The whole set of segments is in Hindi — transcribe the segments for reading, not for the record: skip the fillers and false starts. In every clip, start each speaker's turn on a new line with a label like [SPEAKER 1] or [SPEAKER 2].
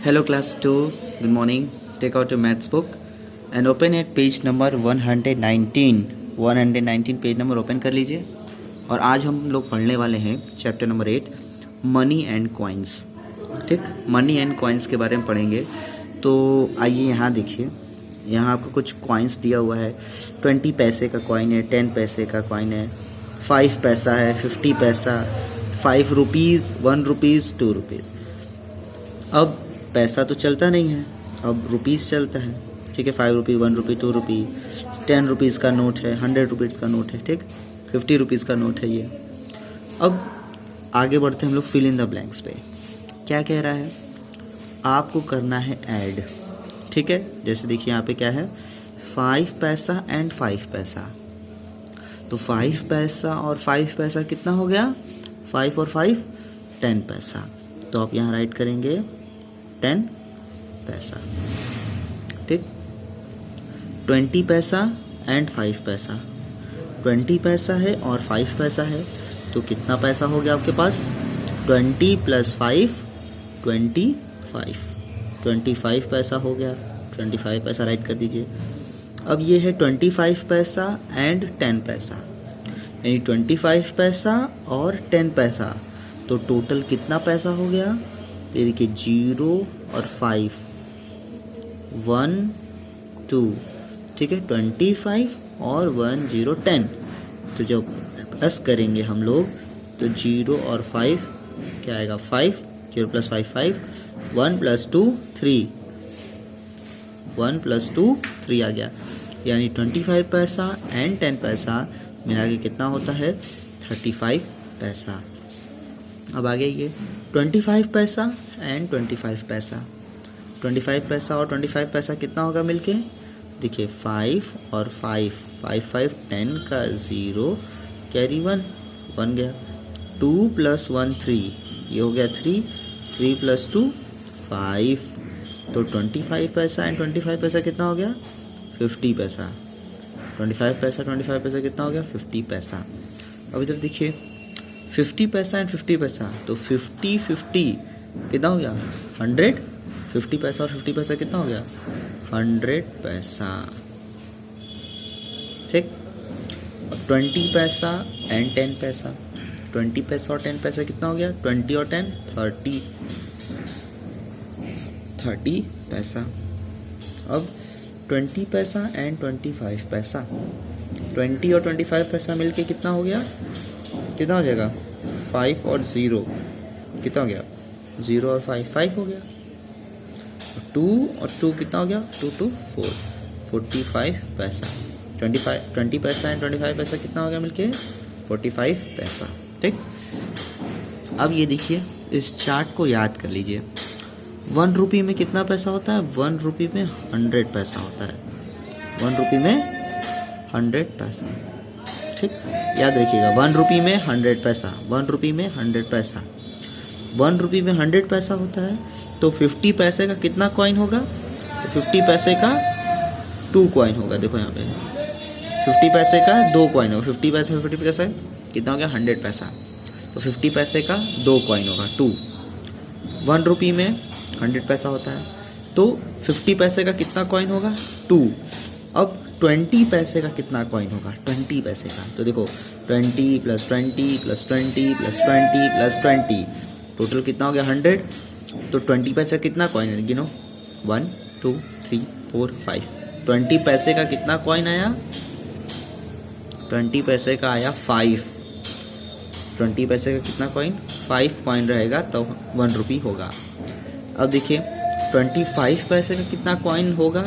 [SPEAKER 1] Hello class 2, good morning. Take out your maths book and open at page number 119. 119 page number open कर लीजिए। और आज हम लोग पढ़ने वाले हैं chapter number 8 money and coins. ठीक, मनी एंड कॉइन्स के बारे में पढ़ेंगे। तो आइए यहाँ देखिए, यहाँ आपको कुछ कॉइन्स दिया हुआ है। 20 पैसे का कॉइन है, 10 पैसे का कॉइन है, 5 पैसा है, 50 पैसा, 5 रुपीज़, 1 रुपीज़, 2 रुपीज़। अब पैसा तो चलता नहीं है, अब रुपीज़ चलता है। ठीक है, 5 रुपी, 1 रुपी, 2 रुपी, 10 रुपीज़ का नोट है, 100 रुपीज़ का नोट है, ठीक, 50 रुपीज़ का नोट है ये। अब आगे बढ़ते हैं हम लोग फिल इन द ब्लैंक्स पे। क्या कह रहा है, आपको करना है ऐड। ठीक है, जैसे देखिए यहाँ पे क्या है, 5 पैसा एंड 5 पैसा। तो 5 पैसा और 5 पैसा कितना हो गया, 5 और 5 10 पैसा। तो आप यहाँ राइट करेंगे 10 पैसा। ठीक, 20 पैसा एंड 5 पैसा। 20 पैसा है और 5 पैसा है, तो कितना पैसा हो गया आपके पास, 20 + 5 25। 25 पैसा हो गया, 25 पैसा राइट कर दीजिए। अब ये है 25 पैसा एंड 10 पैसा, यानी 25 पैसा और 10 पैसा, तो टोटल कितना पैसा हो गया। ये देखिए 0 और 5, 1 2, ठीक है, 25 और 1 0 10। तो जब प्लस करेंगे हम लोग तो 0 और 5 क्या आएगा, 5, 0 + 5 5, 1 + 2 3, 1 + 2 3 आ गया, यानी 25 पैसा एंड 10 पैसा मिला के कितना होता है, 35 पैसा। अब आगे ये 25 पैसा एंड 25 पैसा। 25 पैसा और 25 पैसा कितना होगा मिलके, देखिए 5 और 5, 5 5 10 का 0 कैरी 1 1 गया, 2 + 1 3, ये हो गया 3, 3 + 2 5। तो 25 पैसा एंड 25 पैसा कितना हो गया, 50 पैसा। 25 पैसा 25 पैसा कितना हो गया, 50 पैसा। अब इधर देखिए 50 पैसा एंड 50 पैसा, तो 50 50 कितना हो गया, 100। 50 पैसा और 50 पैसा कितना हो गया, 100 पैसा। ठीक, 20 पैसा एंड 10 पैसा। 20 पैसा और 10 पैसा कितना हो गया, 20 और 10 30 पैसा। अब 20 पैसा एंड 25 पैसा, 20 और 25 पैसा मिलके कितना हो गया, कितना हो जाएगा, 5 और 0 कितना हो गया, 0 और 5 5 हो गया, 2 और 2 कितना हो गया, 2 2 4, 45 पैसा। 20 पैसा एंड 25 पैसा कितना हो गया मिलके, 45 पैसा। ठीक, अब ये देखिए, इस चार्ट को याद कर लीजिए। 1 रुपये में कितना पैसा होता है, 1 रुपये में 100 पैसा होता है। 1 रुपये में 100 पैसा। ठीक, याद रखिएगा, 1 रुपये में 100 पैसा, 1 रुपये में 100 पैसा। 1 रुपये में 100 पैसा होता है, तो 50 पैसे का कितना कॉइन होगा, तो 50 पैसे का 2 कॉइन होगा। देखो यहाँ पे 50 पैसे का 2 कॉइन होगा। 50 पैसे 50 पैसा कितना हो गया, 100 पैसा, तो 50 पैसे का 2 कॉइन होगा 2। 1 रुपये में 100 पैसा होता है, तो 50 पैसे का कितना कॉइन होगा, 2। अब 20 पैसे का कितना कॉइन होगा, 20 पैसे का, तो देखो 20 + 20 + 20 + 20 + 20, टोटल कितना हो गया, 100। तो 20 पैसे का कितना कॉइन है, गिनो, 1 2 3 4 5। 20 पैसे का कितना कॉइन आया, 20 पैसे का आया 5। 20 पैसे का कितना कॉइन, 5 कॉइन रहेगा, तो 1 रुपये होगा। अब देखिए 25 पैसे का कितना कॉइन होगा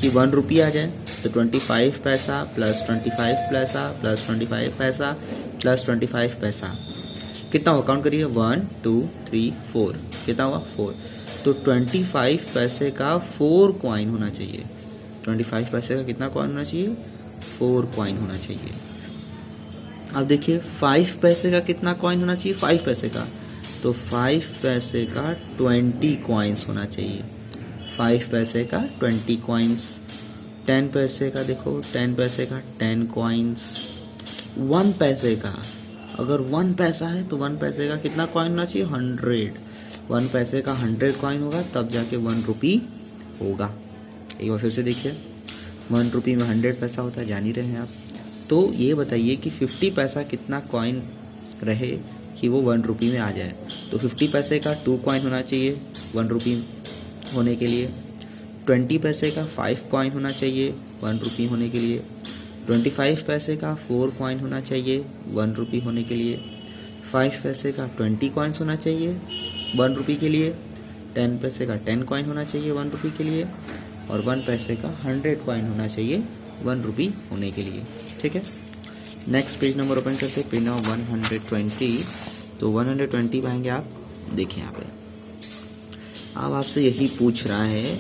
[SPEAKER 1] कि 1 रुपये आ जाए, तो 25 पैसा + 25 पैसा + 25 पैसा + 25 पैसा कितना होगा, काउंट करिए, 1 2 3 4, कितना हुआ, 4। तो 25 पैसे का 4 कॉइन होना चाहिए। 25 पैसे का कितना कॉइन होना चाहिए, 4 कॉइन होना चाहिए। अब देखिए 5 पैसे का कितना कॉइन होना चाहिए, 5 पैसे का, तो 5 पैसे का 20 कॉइन्स होना चाहिए। 5 पैसे का 20 कॉइन्स। 10 पैसे का देखो, 10 पैसे का 10 कॉइन्स। 1 पैसे का, अगर 1 पैसा है तो 1 पैसे का कितना कॉइन होना चाहिए, 100। 1 पैसे का 100 कॉइन होगा तब जाके 1 रुपी होगा। एक बार फिर से देखिए, 1 रुपी में 100 पैसा होता है, जान ही रहे हैं आप। तो ये बताइए कि 50 पैसा कितना कॉइन रहे कि वो 1 रुपी में आ जाए। तो 50 पैसे का 2 कॉइन होना चाहिए 1 रुपी होने के लिए। 20 पैसे का 5 कॉइन होना चाहिए 1 रुपी होने के लिए। 25 पैसे का 4 कॉइन होना चाहिए 1 रुपी होने के लिए। 5 पैसे का 20 कॉइन्स होना चाहिए 1 रुपी के लिए। 10 पैसे का 10 कॉइन होना चाहिए 1 रुपी के लिए। और 1 पैसे का 100 कॉइन होना चाहिए 1 रुपी होने के लिए। ठीक है, नेक्स्ट पेज नंबर ओपन करते हैं, पेज नंबर 120। तो 120 पाएंगे आप, देखिए यहाँ पे अब आपसे यही पूछ रहा है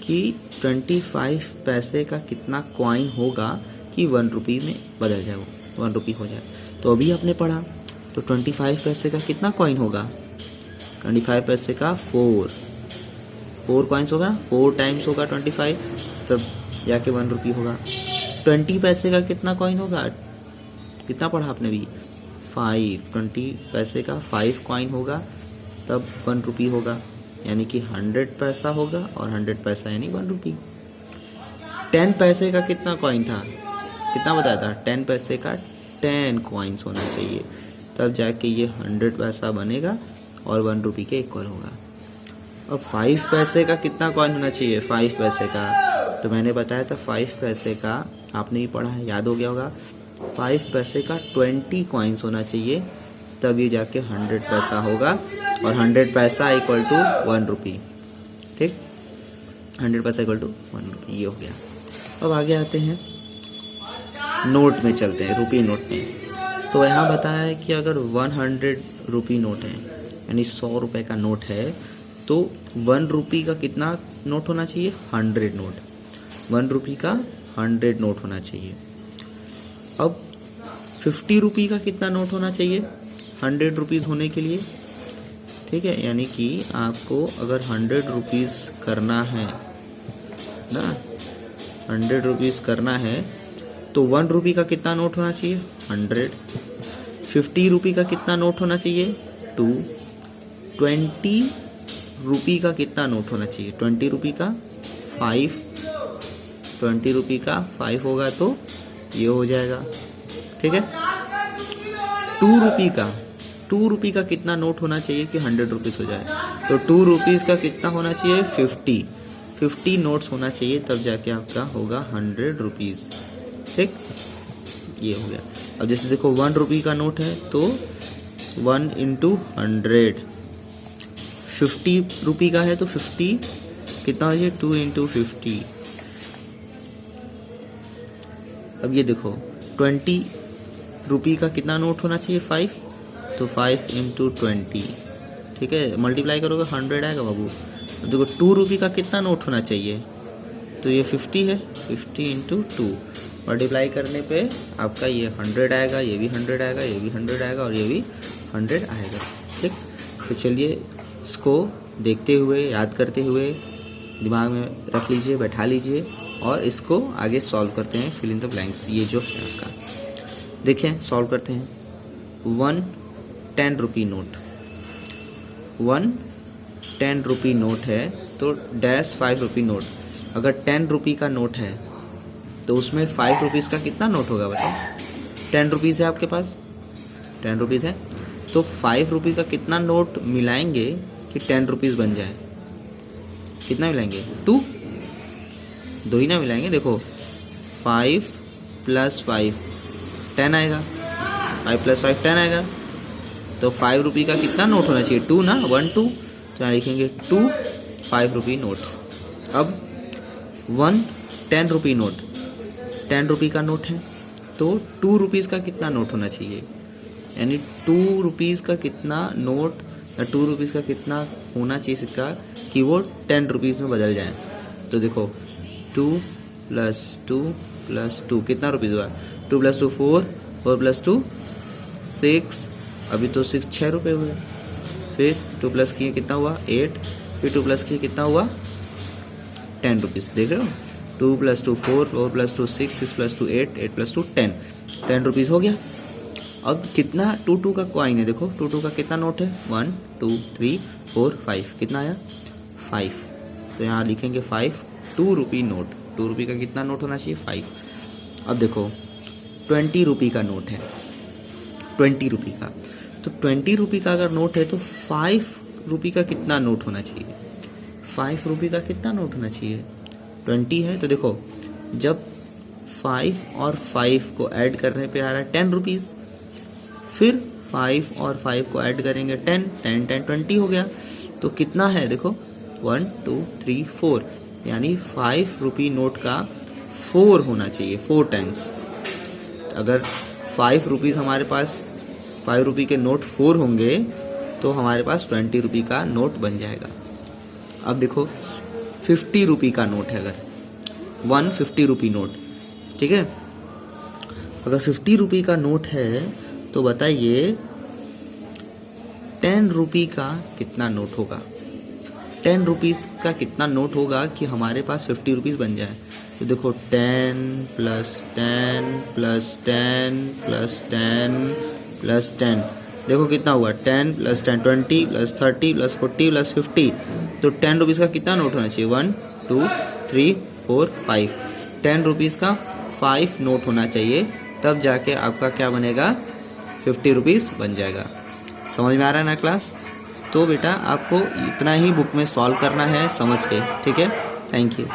[SPEAKER 1] कि 25 पैसे का कितना कॉइन होगा कि 1 रुपी में बदल जाए, वो 1 रुपी हो जाए। तो अभी आपने पढ़ा, तो 25 पैसे का कितना कॉइन होगा, 25 पैसे का 4 कॉइन्स होगा, 4 टाइम्स होगा 25, तब जाके 1 रुपी होगा। 20 पैसे का कितना कॉइन होगा, कितना पढ़ा आपने भी, 5, 20 पैसे का 5 कॉइन होगा तब 1 रुपी होगा, यानी कि 100 पैसा होगा और 100 पैसा यानी 1 रुपी। 10 पैसे का कितना कॉइन था, कितना बताया था, 10 पैसे का 10 कॉइन्स होना चाहिए तब जाके ये 100 पैसा बनेगा और 1 रुपी के इक्वल होगा। अब 5 पैसे का कितना कॉइन होना चाहिए, 5 पैसे का, तो मैंने बताया था 5 पैसे का, आपने भी पढ़ा है, याद हो गया होगा। 5 पैसे का 20 कॉइन्स होना चाहिए तब ये जाके 100 पैसा होगा और 100 पैसा इक्वल टू 1 रुपी। ठीक, 100 पैसा इक्वल टू 1 रुपी, ये हो गया। अब आगे आते हैं, नोट में चलते हैं, रुपी नोट में। तो यहाँ बताया है कि अगर 100 रुपी नोट है, यानी 100 रुपये का नोट है, तो 1 रुपी का कितना नोट होना चाहिए, 100 नोट, 1 रुपी का 100 नोट होना चाहिए। अब 50 रुपी का कितना नोट होना चाहिए 100 रुपीज़ होने के लिए। ठीक है, यानी कि आपको अगर 100 रुपीज़ करना है ना, 100 रुपीज़ करना है तो 1 रुपी का कितना नोट होना चाहिए, 100। 50 रुपी का कितना नोट होना चाहिए, 2। 20 रुपी का कितना नोट होना चाहिए, 20 रुपी का 5। 20 रुपी का 5 होगा तो ये हो जाएगा। ठीक है, 2 रुपी का कितना नोट होना चाहिए कि 100 रुपीज़ हो जाए, तो 2 रुपीज़ का कितना होना चाहिए, 50 नोट्स होना चाहिए तब जाके आपका होगा 100 रुपीज़। ठीक, ये हो गया। अब जैसे देखो 1 रुपी का नोट है तो 1 × 100, 50 रुपी का है तो 50 कितना हो जाए, 2 × 50। अब ये देखो 20 रुपी का कितना नोट होना चाहिए, 5, तो 5 × 20। ठीक है, मल्टीप्लाई करोगे 100 आएगा बाबू। अब देखो 2 रुपी का कितना नोट होना चाहिए, तो ये 50 है, 50 × 2, मल्टीप्लाई करने पे आपका ये 100 आएगा, ये भी 100 आएगा, ये भी 100 आएगा और ये भी 100 आएगा। ठीक, तो चलिए इसको देखते हुए, याद करते हुए दिमाग में रख लीजिए, बैठा लीजिए और इसको आगे सॉल्व करते हैं, फिल इन द ब्लैंक्स। ये जो है आपका, देखिए सॉल्व करते हैं। 1 10 रुपी नोट, 1 10 रुपी नोट है तो डैश 5 रुपी नोट। अगर 10 रुपी का नोट है तो उसमें 5 रुपीज़ का कितना नोट होगा बताओ। 10 रुपीज़ है आपके पास, 10 रुपीज़ है तो 5 रुपी का कितना नोट मिलाएंगे कि 10 रुपीज़ बन जाए, कितना मिलाएंगे, 2 ही ना मिलाएंगे। देखो 5 + 5 10 आएगा, 5 + 5 10 आएगा, तो 5 रुपी का कितना नोट होना चाहिए, 2 ना, 1 2, तो यहाँ लिखेंगे 2 5 रुपी नोट्स। अब 1 10 रुपी नोट, 10 रुपी का नोट है तो 2 रुपीज़ का कितना नोट होना चाहिए, यानी 2 रुपीज़ का कितना नोट या 2 रुपीज़ का कितना होना चाहिए सिक्का कि वो 10 रुपीज़ में बदल जाए। तो देखो 2 + 2 + 2 कितना रुपीज़ हुआ, 2 + 2 4, 4 + 2 6, अभी तो 6 6 रुपये हुए। फिर 2 प्लस किए कितना हुआ, 8, फिर 2 प्लस किए कितना हुआ, 10 रुपीज़। देख रहे हो, 2 + 2 4, 4 + 2 6, 6 + 2 8, 8 + 2 10, 10 रुपीज़ हो गया। अब कितना 2 का कॉइन है, देखो 2 का कितना नोट है, 1 2 3 4 5, कितना आया 5। तो यहाँ लिखेंगे 5 2 रुपी नोट। 2 रुपये का कितना नोट होना चाहिए 5। अब देखो 20 रुपये का नोट है, 20 रुपये का, तो 20 रुपये का अगर नोट है तो 5 रुपये का कितना नोट होना चाहिए, 5 रुपये का कितना नोट होना चाहिए, 20 है तो देखो जब 5 और 5 को ऐड करने पे आ रहा है 10 रुपीज़, फिर 5 और 5 को ऐड करेंगे 10 10 10 20 हो गया। तो कितना है देखो 1 2 3 4, यानी 5 रुपये नोट का 4 होना चाहिए, 4 टाइम्स। अगर 5 रुपीज़ हमारे पास 5 रुपये के नोट 4 होंगे तो हमारे पास 20 रुपये का नोट बन जाएगा। अब देखो 50 रुपये का नोट है, अगर 150 रुपये नोट, ठीक है, अगर 50 रुपये का नोट है तो बताइए 10 रुपये का कितना नोट होगा, 10 रुपीज़ का कितना नोट होगा कि हमारे पास 50 रुपीज़ बन जाए। तो देखो 10 + 10 + 10 + 10 + 10, देखो कितना हुआ 10 + 10 20 + 30 + 40 + 50। तो 10 रुपीज़ का कितना नोट होना चाहिए, 1 2 3 4 5, 10 रुपीज़ का 5 नोट होना चाहिए, तब जाके आपका क्या बनेगा 50 रुपीज़ बन जाएगा। समझ में आ रहा है ना क्लास? तो बेटा आपको इतना ही बुक में सॉल्व करना है समझ के, ठीक है। Thank you.